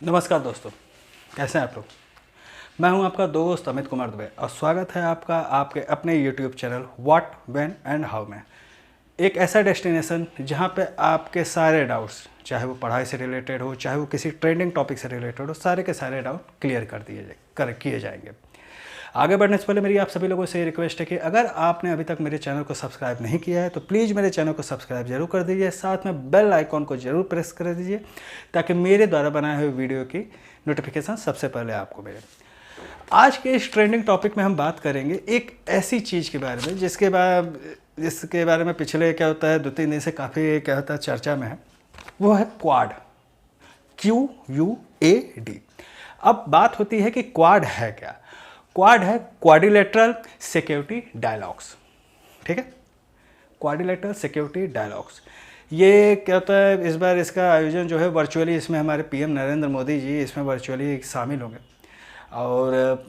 नमस्कार दोस्तों, कैसे हैं आप लोग। मैं हूं आपका दोस्त अमित कुमार दुबे और स्वागत है आपका आपके अपने YouTube channel what when and how में। एक ऐसा डेस्टिनेशन जहां पे आपके सारे डाउट्स, चाहे वो पढ़ाई से रिलेटेड हो, चाहे वो किसी ट्रेंडिंग टॉपिक से रिलेटेड हो, सारे के सारे डाउट क्लियर किए जाएंगे। आगे बढ़ने से पहले मेरी आप सभी लोगों से ये रिक्वेस्ट है कि अगर आपने अभी तक मेरे चैनल को सब्सक्राइब नहीं किया है तो प्लीज़ मेरे चैनल को सब्सक्राइब जरूर कर दीजिए, साथ में बेल आइकॉन को जरूर प्रेस कर दीजिए ताकि मेरे द्वारा बनाए हुए वीडियो की नोटिफिकेशन सबसे पहले आपको मिले। आज के इस ट्रेंडिंग टॉपिक में हम बात करेंगे एक ऐसी चीज़ के बारे में जिसके बारे में पिछले क्या होता है 2-3 दिन से काफ़ी क्या होता है चर्चा में है। वो है क्वाड, QUAD। अब बात होती है कि क्वाड है क्या। क्वाड है क्वाड्रिलेटरल सिक्योरिटी डायलॉग्स, ठीक है। क्वाड्रिलेटरल सिक्योरिटी डायलॉग्स ये क्या होता है, इस बार इसका आयोजन जो है वर्चुअली, इसमें हमारे पीएम नरेंद्र मोदी जी इसमें वर्चुअली शामिल होंगे और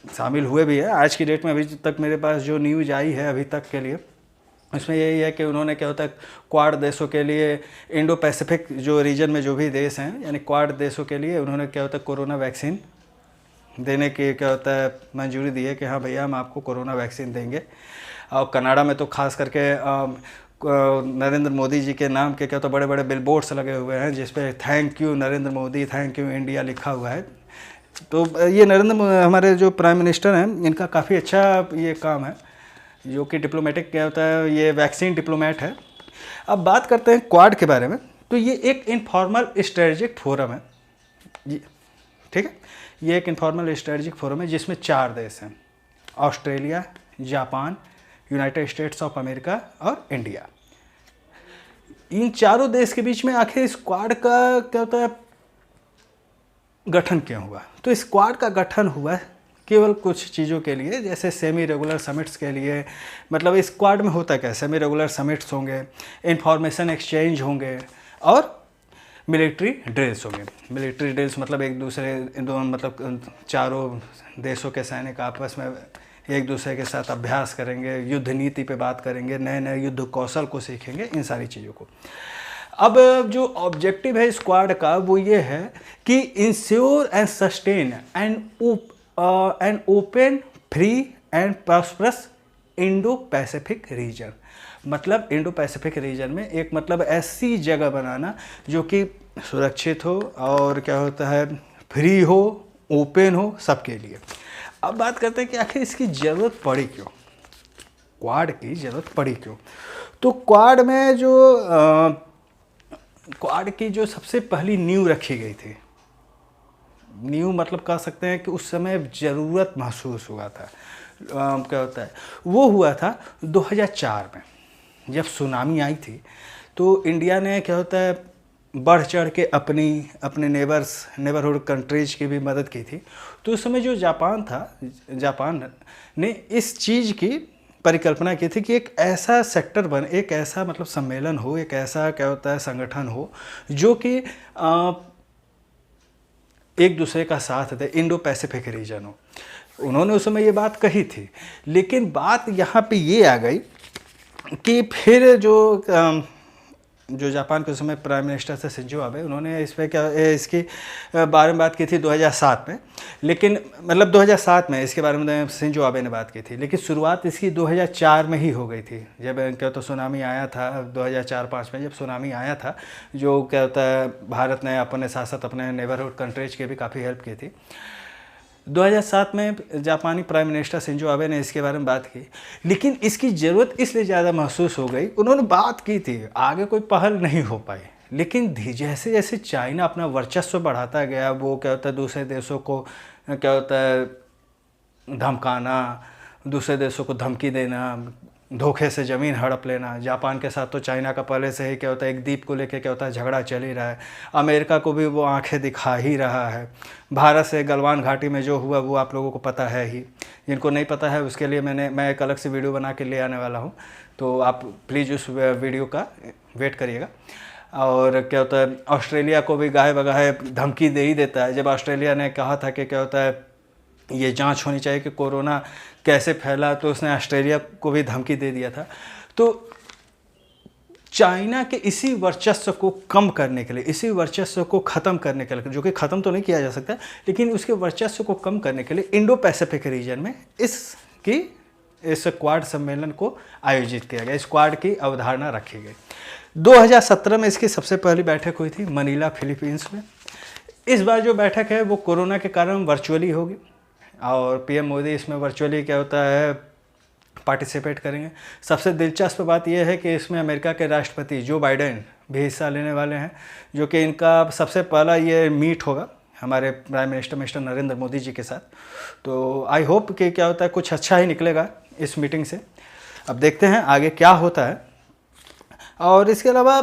शामिल हुए भी है। आज की डेट में अभी तक मेरे पास जो न्यूज़ आई है अभी तक के लिए, उसमें यही है कि उन्होंने क्या होता है क्वाड देशों के लिए, इंडो पैसिफिक जो रीजन में जो भी देश हैं यानी क्वाड देशों के लिए उन्होंने क्या होता है कोरोना वैक्सीन देने की क्या होता है मंजूरी दी है कि हाँ भैया हम आपको कोरोना वैक्सीन देंगे। और कनाडा में तो खास करके नरेंद्र मोदी जी के नाम के क्या होता है बड़े बड़े बिलबोर्ड्स लगे हुए हैं जिस पे thank you Narendra Modi, thank you India लिखा हुआ है। तो ये हमारे जो प्राइम मिनिस्टर हैं इनका काफ़ी अच्छा ये काम है, जो कि डिप्लोमेटिक क्या होता है, ये वैक्सीन डिप्लोमेट है। अब बात करते हैं क्वाड के बारे में। तो ये एक इनफॉर्मल स्ट्रेटजिक फोरम है, ठीक है। ये एक इनफॉर्मल स्ट्रेटजिक फोरम है जिसमें 4 देश हैं, Australia, Japan, United states of America और इंडिया। इन चारों देश के बीच में आखिर इस क्वाड का क्या होता है गठन क्यों हुआ। तो इस क्वाड का गठन हुआ केवल कुछ चीज़ों के लिए, जैसे सेमी रेगुलर समिट्स के लिए। मतलब इस क्वाड में होता क्या है, सेमी रेगुलर समिट्स होंगे, इंफॉर्मेशन एक्सचेंज होंगे और मिलिट्री ड्रिल्स होंगे। मिलिट्री ड्रिल्स मतलब एक दूसरे दोनों मतलब चारों देशों के सैनिक आपस में एक दूसरे के साथ अभ्यास करेंगे, युद्ध नीति पे बात करेंगे, नए नए युद्ध कौशल को सीखेंगे, इन सारी चीज़ों को। अब जो ऑब्जेक्टिव है स्क्वाड का वो ये है कि ensure and sustain and open, free and prosperous Indo Pacific region. मतलब इंडो पैसिफिक रीजन में एक मतलब ऐसी जगह बनाना जो कि सुरक्षित हो और क्या होता है फ्री हो, ओपन हो सबके लिए। अब बात करते हैं कि आखिर इसकी ज़रूरत पड़ी क्यों, क्वाड की ज़रूरत पड़ी क्यों। तो क्वाड में जो क्वाड की जो सबसे पहली नींव रखी गई थी, नींव मतलब कह सकते हैं कि उस समय ज़रूरत महसूस हुआ था। क्या होता है वो हुआ था 2004 में जब सुनामी आई थी। तो इंडिया ने क्या होता है बढ़ चढ़ के अपने नेबरहुड कंट्रीज की भी मदद की थी। तो उस समय जो जापान ने इस चीज़ की परिकल्पना की थी कि एक ऐसा सेक्टर बने, एक ऐसा मतलब सम्मेलन हो, एक ऐसा क्या होता है संगठन हो जो कि एक दूसरे का साथ दे, इंडो पैसिफिक रीजन हो। उन्होंने उस समय ये बात कही थी, लेकिन बात यहाँ पे ये आ गई कि फिर जो जापान के समय प्राइम मिनिस्टर थे शिंजो आबे, उन्होंने इस पर इसकी बारे में बात की थी 2007 में। लेकिन मतलब 2007 में इसके बारे में शिंजो आबे ने बात की थी, लेकिन शुरुआत इसकी 2004 में ही हो गई थी जब क्या तो सुनामी आया था 2004-05 में जब सुनामी आया था, जो क्या होता है भारत ने अपने साथ साथ अपने नेबरहुड कंट्रीज की भी काफ़ी हेल्प की थी। 2007 में जापानी प्राइम मिनिस्टर शिंजो आबे ने इसके बारे में बात की, लेकिन इसकी ज़रूरत इसलिए ज़्यादा महसूस हो गई, उन्होंने बात की थी, आगे कोई पहल नहीं हो पाई। लेकिन जैसे जैसे चाइना अपना वर्चस्व बढ़ाता गया, वो क्या होता है दूसरे देशों को क्या होता है धमकाना, दूसरे देशों को धमकी देना, धोखे से ज़मीन हड़प लेना। जापान के साथ तो चाइना का पहले से ही क्या होता है एक द्वीप को लेकर क्या होता है झगड़ा चल ही रहा है। अमेरिका को भी वो आंखें दिखा ही रहा है। भारत से गलवान घाटी में जो हुआ वो आप लोगों को पता है ही, जिनको नहीं पता है उसके लिए मैं एक अलग से वीडियो बना के ले आने वाला हूँ, तो आप प्लीज़ उस वीडियो का वेट करिएगा। और क्या होता है ऑस्ट्रेलिया को भी गाहे बगाहे धमकी दे ही देता है। जब ऑस्ट्रेलिया ने कहा था कि क्या होता है ये जांच होनी चाहिए कि कोरोना कैसे फैला, तो उसने ऑस्ट्रेलिया को भी धमकी दे दिया था। तो चाइना के इसी वर्चस्व को कम करने के लिए, इसी वर्चस्व को ख़त्म करने के लिए, जो कि ख़त्म तो नहीं किया जा सकता, लेकिन उसके वर्चस्व को कम करने के लिए इंडो पैसिफिक रीजन में इस क्वाड सम्मेलन को आयोजित किया गया। इस क्वाड की अवधारणा रखी गई। 2017 में इसकी सबसे पहली बैठक हुई थी मनीला, फिलीपींस में। इस बार जो बैठक है वो कोरोना के कारण वर्चुअली होगी और पीएम मोदी इसमें वर्चुअली क्या होता है पार्टिसिपेट करेंगे। सबसे दिलचस्प बात यह है कि इसमें अमेरिका के राष्ट्रपति जो बाइडेन भी हिस्सा लेने वाले हैं, जो कि इनका सबसे पहला ये मीट होगा हमारे prime minister mister Narendra Modi ji के साथ। तो आई होप कि क्या होता है कुछ अच्छा ही निकलेगा इस मीटिंग से। अब देखते हैं आगे क्या होता है। और इसके अलावा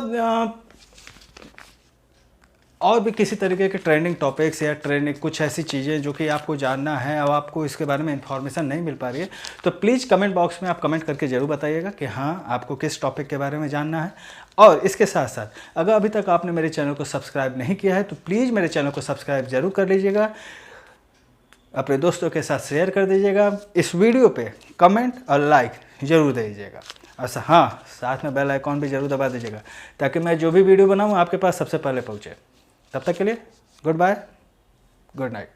और भी किसी तरीके के ट्रेंडिंग टॉपिक्स या ट्रेंडिंग कुछ ऐसी चीज़ें जो कि आपको जानना है और आपको इसके बारे में इंफॉर्मेशन नहीं मिल पा रही है, तो प्लीज़ कमेंट बॉक्स में आप कमेंट करके ज़रूर बताइएगा कि हाँ आपको किस टॉपिक के बारे में जानना है। और इसके साथ साथ अगर अभी तक आपने मेरे चैनल को सब्सक्राइब नहीं किया है तो प्लीज़ मेरे चैनल को सब्सक्राइब ज़रूर कर लीजिएगा, अपने दोस्तों के साथ शेयर कर दीजिएगा, इस वीडियो पे कमेंट और लाइक ज़रूर दे दीजिएगा। और हाँ, साथ में बेल आइकॉन भी ज़रूर दबा दीजिएगा ताकि मैं जो भी वीडियो बनाऊँ आपके पास सबसे पहले पहुँचे। तब तक के लिए गुड बाय, गुड नाइट।